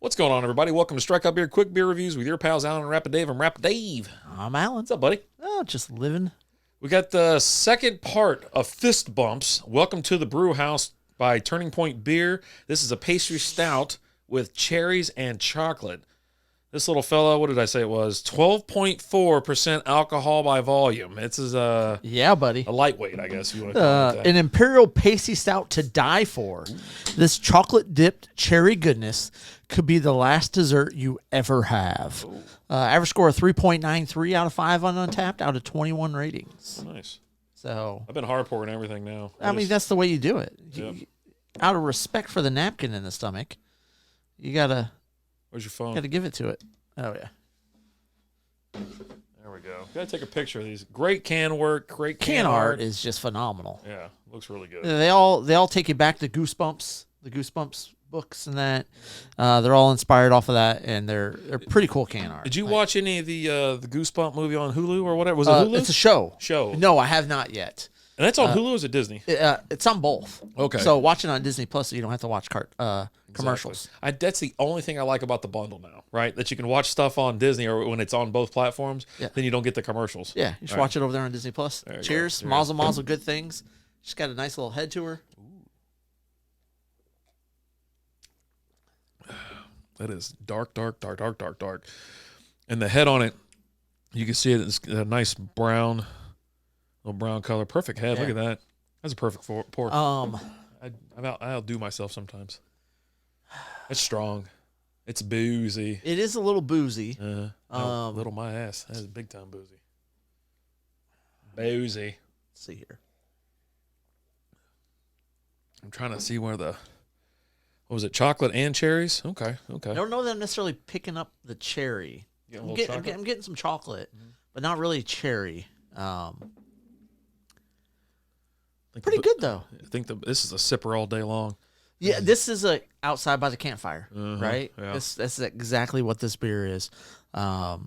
What's going on, everybody? Welcome to Strike Up Beer Quick Beer Reviews with your pals Alan and Rapid Dave. I'm Rapid Dave. I'm Alan. What's up, buddy? Oh, just living. We got the second part of Fistbumps. Welcome to the Brew House by Turning Point Beer. This is a pastry stout with cherries and chocolate. This little fella, what did I say it was? 12.4% alcohol by volume. It's Yeah, buddy. a lightweight, I guess you want to call it that. An imperial pastry stout to die for. This chocolate-dipped cherry goodness could be the last dessert you ever have. Average score of 3.93 out of 5 on Untapped out of 21 ratings. Nice. So, I've been hard pouring everything now. I mean, that's the way you do it. Yep. Out of respect for the napkin in the stomach, you gotta Where's your phone? give it to it. Oh yeah. There we go. Gotta take a picture of these. Great can work. Great Can art is just phenomenal. Yeah, looks really good. They all take you back to Goosebumps, the Goosebumps books and that. They're all inspired off of that, and they're pretty cool can art. Did you watch any of the Goosebump movie on Hulu or whatever? Was it Hulu? It's a show. Show. No, I have not yet. And that's on Hulu or is it Disney? It's on both. Okay. So watch it on Disney Plus, so you don't have to watch commercials. Exactly. That's the only thing I like about the bundle now, right? That you can watch stuff on Disney or when it's on both platforms, then you don't get the commercials. Yeah, you should watch it over there on Disney Plus. Cheers. Mazel mazel, good things. She's got a nice little head to her. That is dark. And the head on it, you can see it's a nice brown, little brown color. Perfect head. Yeah. Look at that. That's a perfect pour. I'll do myself sometimes. It's strong. It's boozy. It is a little boozy. Little my ass. That is big time boozy. Boozy. Let's see here. I'm trying to see where what was it? Chocolate and cherries? Okay. I don't know that I'm necessarily picking up the cherry. I'm getting some chocolate, but not really cherry. Pretty good though. I think this is a sipper all day long. Yeah, this is a outside by the campfire, right? Yeah. That's exactly what this beer is, but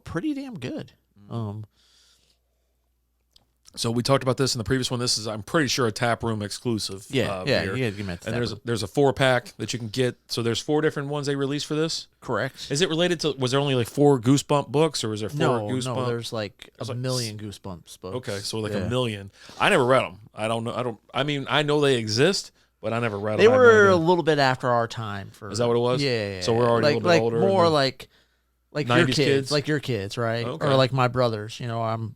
pretty damn good. So we talked about this in the previous one. This is, I'm pretty sure, a tap room exclusive. Yeah, beer. you gotta give me that. And there's a 4-pack that you can get. So there's 4 different ones they released for this. Correct. Is it related to? Was there only like 4 Goosebump books, or was there 4 Goosebump? No, there's like a million Goosebumps books. Okay, so like a million. I never read them. I don't know. I mean, I know they exist, but I never read them. They were a little bit after our time. Is that what it was? Yeah. So we're already a little bit older. More like your kids? like your kids, right? Okay. Or like my brothers. You know, I'm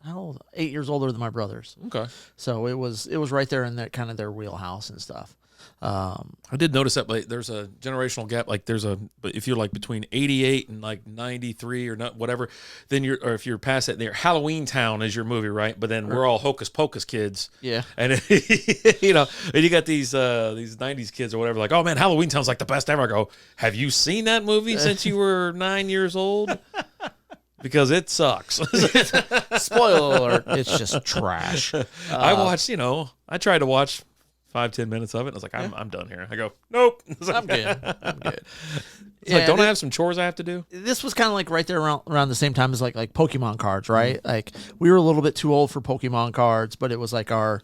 how old? 8 years older than my brothers. Okay. So it was right there in that kind of their wheelhouse and stuff. I did notice that, like, there's a generational gap. Like, but if you're like between 88 and like 93 or not, whatever, then or if you're past that, Halloween Town is your movie, right? But then we're all Hocus Pocus kids. Yeah. And and you got these 90s kids or whatever, like, oh man, Halloween Town's like the best ever. I go, have you seen that movie since you were 9 years old? Because it sucks. Spoiler alert, it's just trash. I watched, I tried to watch 5-10 minutes of it. And I was like, I'm done here. I go, nope. I'm good. It's like, don't I have some chores I have to do? This was kind of like right there around the same time as like Pokemon cards, right? Like we were a little bit too old for Pokemon cards, but it was like the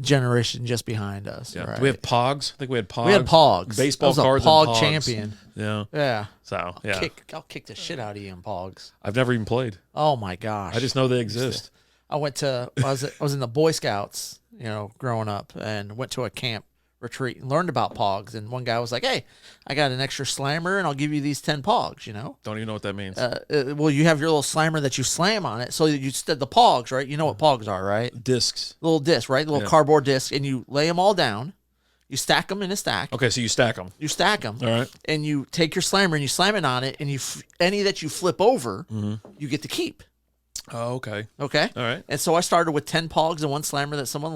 generation just behind us. Yeah. Right? Do we have Pogs? I think we had Pogs. We had Pogs. Baseball cards. Pog and Pogs. champion. Yeah. Yeah. So yeah, I'll kick the shit out of you in Pogs. I've never even played. Oh my gosh! I just know they exist. I was in the Boy Scouts, growing up, and went to a camp retreat and learned about Pogs. And one guy was like, "Hey, I got an extra slammer, and I'll give you these 10 Pogs." Don't even know what that means. Well, you have your little slammer that you slam on it, so you the Pogs, right? You know what Pogs are, right? Discs. Little disc, right? Little cardboard disc, and you lay them all down. You stack them in a stack. Okay, so you stack them. You stack them. All right. And you take your slammer and you slam it on it, and any that you flip over, you get to keep. Oh, okay. Okay. All right. And so I started with 10 Pogs and one slammer that someone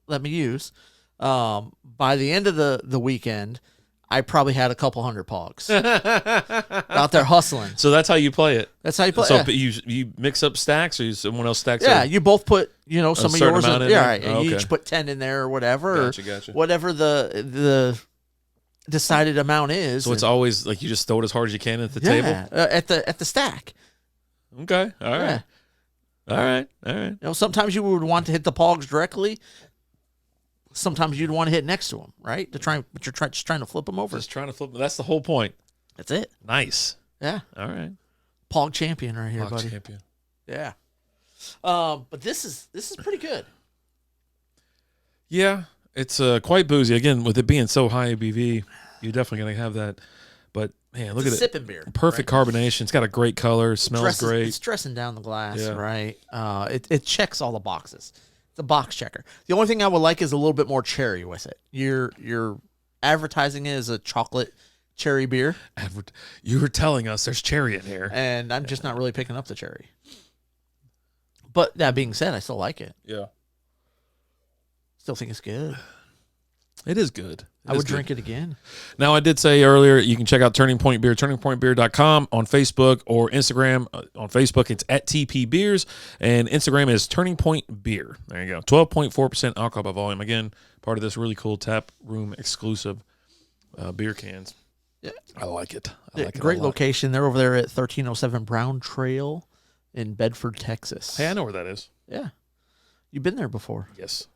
let me use. By the end of the weekend, I probably had a couple hundred Pogs out there hustling. So that's how you play it. That's how you play. So you mix up stacks, or someone else stacks? Yeah, you both put some of yours in. Yeah, right. Oh, You each put 10 in there or whatever. Gotcha. Whatever the decided amount is. So it's always like you just throw it as hard as you can at the table. At the stack. Okay. All right. Yeah. All right. Sometimes you would want to hit the Pogs directly. sometimes you'd want to hit next to them, right? But you're just trying to flip them over. Just trying to flip. That's the whole point. That's it. Nice. Yeah. All right. Pog champion right here, Pog buddy. champion. Yeah. But this is pretty good. Yeah, it's quite boozy. Again, with it being so high ABV, you're definitely going to have that. But, man, look at it. Sipping beer. Perfect carbonation. It's got a great color. Smells great. It's dressing down the glass, Yeah. right? It checks all the boxes. It's a box checker. The only thing I would like is a little bit more cherry with it. You're advertising it as a chocolate cherry beer, You were telling us there's cherry in here. and I'm just not really picking up the cherry. But that being said, I still like it. Yeah. Still think it's good. It is good. I would drink it again. Now, I did say earlier, you can check out Turning Point Beer, turningpointbeer.com on Facebook or Instagram. On Facebook, it's at TP Beers, and Instagram is Turning Point Beer. There you go. 12.4% alcohol by volume. Again, part of this really cool tap room exclusive beer cans. Yeah. I like it. I like it Great a lot. location. They're over there at 1307 Brown Trail in Bedford, Texas. Hey, I know where that is. Yeah. You've been there before. Yes.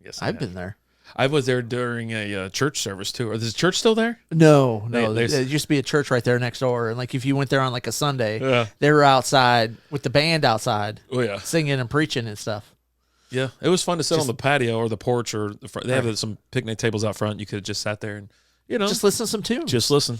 Yes, I've been there. I was there during a church service, too. Is the church still there? No. They- There used to be a church right there next door. And like if you went there on like a Sunday, Yeah. they were outside with the band outside Oh, yeah. singing and preaching and stuff. Yeah. It was fun to sit on the patio or the porch or the front. They Right. have some picnic tables out front. You could have just sat there and, Just listen to some tunes. just listen.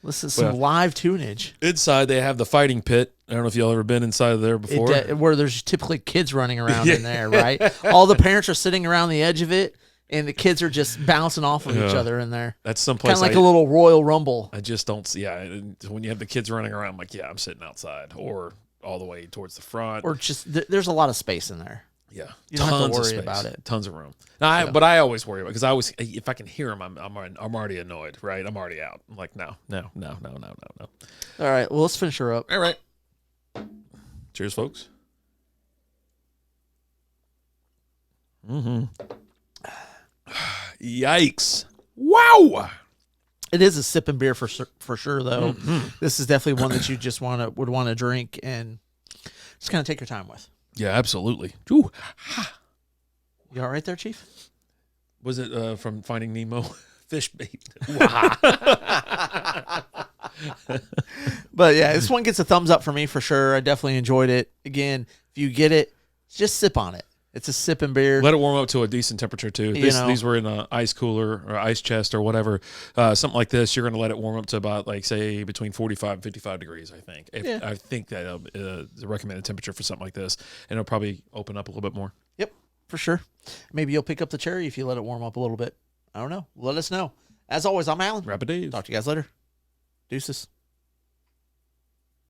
Listen to some live tunage. Inside, they have the fighting pit. I don't know if y'all ever been inside of there before. Where there's typically kids running around in there, right? All the parents are sitting around the edge of it, and the kids are just bouncing off of each other in there. That's Kind someplace of like a little Royal Rumble. I just don't see. Yeah, when you have the kids running around, I'm like, yeah, I'm sitting outside or all the way towards the front. Or just, there's a lot of space in there. Yeah, You don't have to tons of worry space, about it. Tons of room. Now, but I always worry about because if I can hear them, I'm already annoyed. Right, I'm already out. I'm like, no. All right, well, let's finish her up. All right. Cheers, folks. Yikes! Wow. It is a sipping beer for sure, though. This is definitely one that you just would want to drink and just kind of take your time with. Yeah, absolutely. Ooh. You all right there, Chief? Was it from Finding Nemo? Fish bait. But yeah, this one gets a thumbs up for me for sure. I definitely enjoyed it. Again, if you get it, just sip on it. It's a sipping beer. Let it warm up to a decent temperature too. These were in an ice cooler or ice chest or whatever. Something like this, you're going to let it warm up to about like say between 45 and 55 degrees. I think. I think that the recommended temperature for something like this, and it'll probably open up a little bit more. Yep, for sure. Maybe you'll pick up the cherry if you let it warm up a little bit. I don't know. Let us know. As always, I'm Alan. Rapid Dave. Talk to you guys later. Deuces.